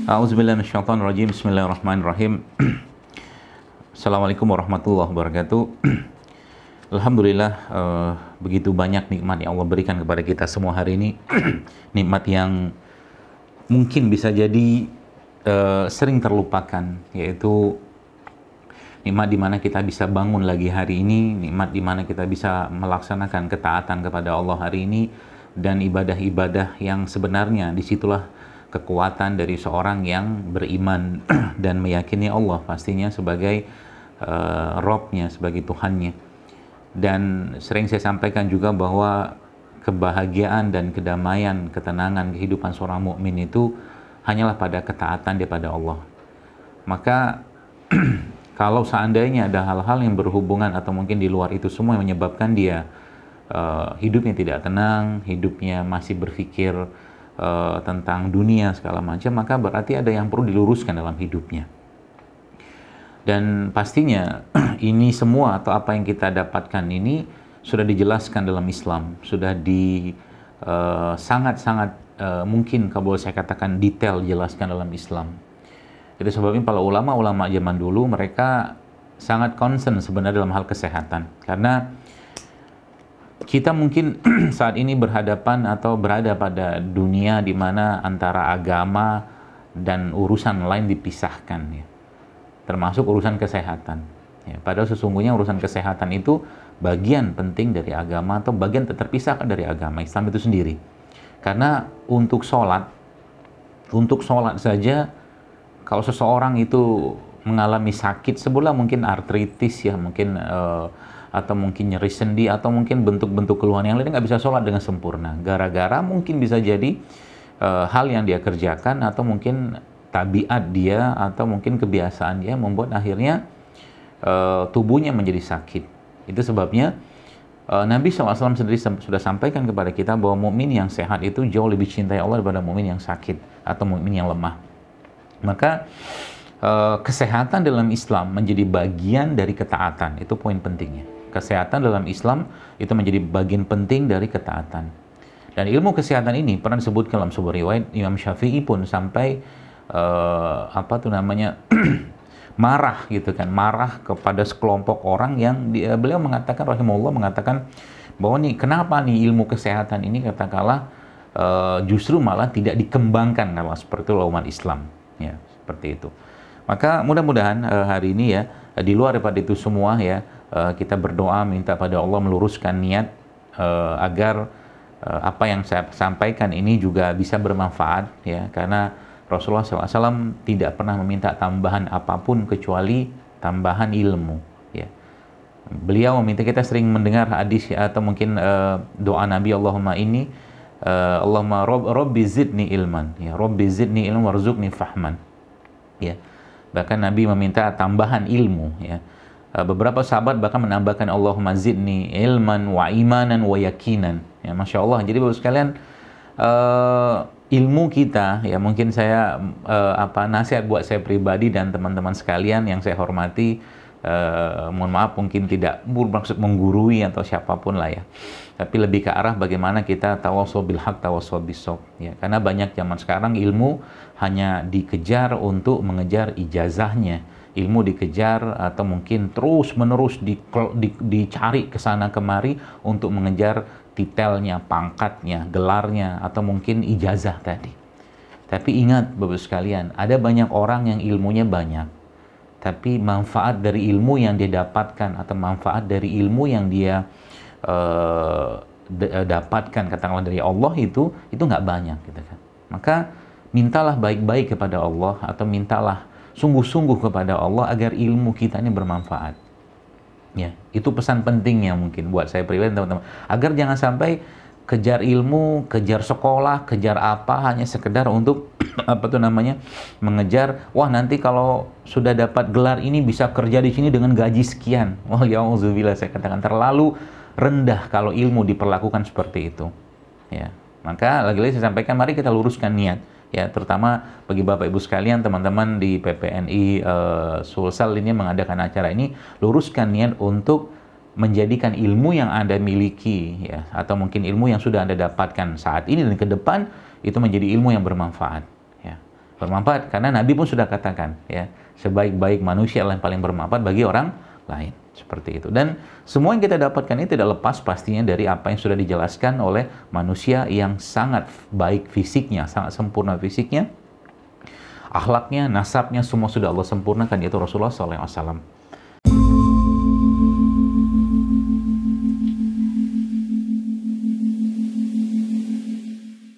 A'udzubillahi minasyaitonirrajim. Bismillahirrahmanirrahim. Assalamualaikum warahmatullahi wabarakatuh. Alhamdulillah, begitu banyak nikmat yang Allah berikan kepada kita semua hari ini. Nikmat yang mungkin bisa jadi sering terlupakan, yaitu nikmat di mana kita bisa bangun lagi hari ini, nikmat di mana kita bisa melaksanakan ketaatan kepada Allah hari ini, dan ibadah-ibadah yang sebenarnya disitulah kekuatan dari seorang yang beriman dan meyakini Allah pastinya sebagai Robnya, sebagai Tuhannya. Dan sering saya sampaikan juga bahwa kebahagiaan dan kedamaian, ketenangan kehidupan seorang mukmin itu hanyalah pada ketaatan dia pada Allah. Maka kalau seandainya ada hal-hal yang berhubungan atau mungkin di luar itu semua yang menyebabkan dia hidupnya tidak tenang, hidupnya masih berpikir tentang dunia segala macam, maka berarti ada yang perlu diluruskan dalam hidupnya. Dan pastinya ini semua atau apa yang kita dapatkan ini sudah dijelaskan dalam Islam, sudah di sangat-sangat mungkin kalau boleh saya katakan detail dijelaskan dalam Islam. Itu sebabnya para ulama-ulama zaman dulu mereka sangat concern sebenarnya dalam hal kesehatan, karena kita mungkin saat ini berhadapan atau berada pada dunia di mana antara agama dan urusan lain dipisahkan, ya. Termasuk urusan kesehatan. Ya, padahal sesungguhnya urusan kesehatan itu bagian penting dari agama atau bagian terpisahkan dari agama Islam itu sendiri. Karena untuk sholat saja, kalau seseorang itu mengalami sakit, sebelah mungkin artritis ya, mungkin atau mungkin nyeri sendi, atau mungkin bentuk-bentuk keluhan yang lain, nggak bisa sholat dengan sempurna. Gara-gara mungkin bisa jadi hal yang dia kerjakan, atau mungkin tabiat dia, atau mungkin kebiasaan dia membuat akhirnya tubuhnya menjadi sakit. Itu sebabnya Nabi SAW sendiri sudah sampaikan kepada kita bahwa mukmin yang sehat itu jauh lebih cintai Allah daripada mukmin yang sakit atau mukmin yang lemah. Maka kesehatan dalam Islam menjadi bagian dari ketaatan. Itu poin pentingnya. Kesehatan dalam Islam itu menjadi bagian penting dari ketaatan. Dan ilmu kesehatan ini pernah disebut dalam sebuah riwayat, Imam Syafi'i pun sampai marah gitu kan, marah kepada sekelompok orang yang beliau mengatakan, rahimahullah, mengatakan bahwa nih kenapa nih ilmu kesehatan ini katakanlah justru malah tidak dikembangkan kalau seperti itu umat Islam, ya, seperti itu. Maka mudah-mudahan hari ini ya, di luar daripada itu semua ya, kita berdoa minta pada Allah meluruskan niat agar apa yang saya sampaikan ini juga bisa bermanfaat, ya, karena Rasulullah SAW tidak pernah meminta tambahan apapun kecuali tambahan ilmu, ya. Beliau meminta, kita sering mendengar hadis ya, atau mungkin doa Nabi, Allahumma Rabbi zidni ilman, ya, Rabbi zidni ilman warzuqni fahman, ya. Bahkan Nabi meminta tambahan ilmu, ya. Beberapa sahabat bahkan menambahkan Allahumma zidni ilman wa imanan wa yakinan, ya. Masya Allah. Jadi Bapak sekalian, ilmu kita, ya, mungkin saya nasihat buat saya pribadi dan teman-teman sekalian yang saya hormati, mohon maaf mungkin tidak bermaksud menggurui atau siapapun lah ya, tapi lebih ke arah bagaimana kita tawassul bil haq tawassul bis sabr, ya. Karena banyak zaman sekarang ilmu hanya dikejar untuk mengejar ijazahnya, ilmu dikejar atau mungkin terus-menerus dicari ke sana kemari untuk mengejar titelnya, pangkatnya, gelarnya, atau mungkin ijazah tadi. Tapi ingat Bapak sekalian, ada banyak orang yang ilmunya banyak, tapi manfaat dari ilmu yang dia dapatkan atau manfaat dari ilmu yang dia dapatkan katakanlah dari Allah itu nggak banyak, gitu kan. Maka mintalah baik-baik kepada Allah, atau mintalah sungguh-sungguh kepada Allah agar ilmu kita ini bermanfaat. Ya, itu pesan pentingnya mungkin buat saya pribadi, teman-teman, agar jangan sampai kejar ilmu, kejar sekolah, kejar apa hanya sekedar untuk mengejar, wah nanti kalau sudah dapat gelar ini bisa kerja di sini dengan gaji sekian. Wah, ya'udzubillah, saya katakan terlalu rendah kalau ilmu diperlakukan seperti itu, ya. Maka lagi-lagi saya sampaikan, mari kita luruskan niat, ya, terutama bagi Bapak Ibu sekalian, teman-teman di PPNI Sulsel ini mengadakan acara ini, luruskan niat untuk menjadikan ilmu yang Anda miliki, ya, atau mungkin ilmu yang sudah Anda dapatkan saat ini dan ke depan itu menjadi ilmu yang bermanfaat, ya. bermanfaat. Karena Nabi pun sudah katakan, ya, sebaik-baik manusia adalah yang paling bermanfaat bagi orang lain. Seperti itu. Dan semua yang kita dapatkan ini tidak lepas pastinya dari apa yang sudah dijelaskan oleh manusia yang sangat baik fisiknya, sangat sempurna fisiknya, akhlaknya, nasabnya, semua sudah Allah sempurnakan, yaitu Rasulullah SAW.